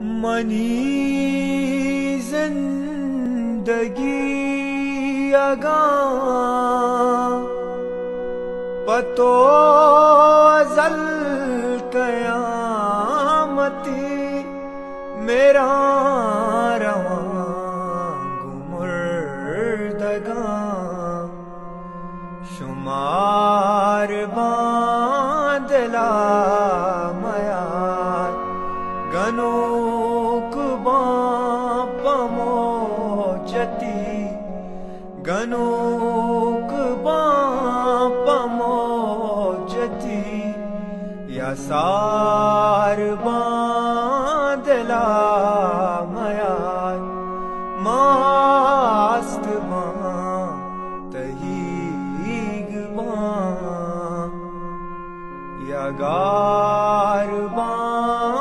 منی زندگی اگاں پتو ازل قیامتی میرا رواں گمردگاں شمار باندلا میار گنوک پموجتی گنوک پموجتی یا سار باندلا میار ماست تہیگ یا گار باندلا